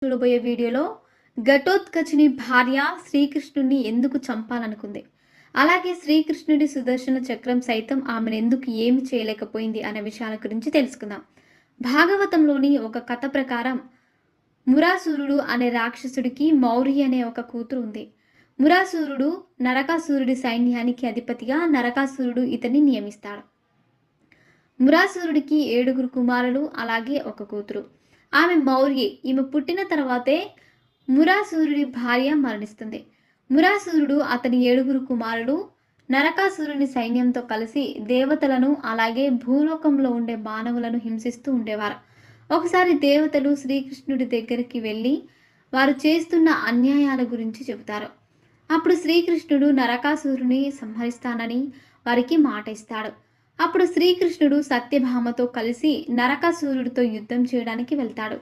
చూడబోయే వీడియోలో ఘటోత్కచుని భార్య శ్రీకృష్ణుడిని ఎందుకు చంపాలనుకుంది, అలాగే శ్రీకృష్ణుడి సుదర్శన చక్రం సైతం ఆమెను ఎందుకు ఏమి చేయలేకపోయింది అనే విషయాల గురించి తెలుసుకుందాం. భాగవతంలోని ఒక కథ ప్రకారం మురాసురుడు అనే రాక్షసుడికి మౌరి అనే ఒక కూతురు ఉంది. మురాసురుడు నరకాసురుడి సైన్యానికి అధిపతిగా నరకాసురుడు ఇతన్ని నియమిస్తాడు. మురాసురుడికి 7 కుమారులు, అలాగే ఒక కూతురు. ఆమె మౌర్యే. ఈమె పుట్టిన తర్వాతే మురాసురుడి భార్య మరణిస్తుంది. మురాసురుడు అతని 7 కుమారులు నరకాసురుని సైన్యంతో కలిసి దేవతలను అలాగే భూలోకంలో ఉండే మానవులను హింసిస్తూ ఉండేవారు. ఒకసారి దేవతలు శ్రీకృష్ణుడి దగ్గరికి వెళ్ళి వారు చేస్తున్న అన్యాయాల గురించి చెబుతారు. అప్పుడు శ్రీకృష్ణుడు నరకాసురుని సంహరిస్తానని వారికి మాట ఇస్తాడు. అప్పుడు శ్రీకృష్ణుడు సత్యభామతో కలిసి నరకాసురుడితో యుద్ధం చేయడానికి వెళ్తాడు.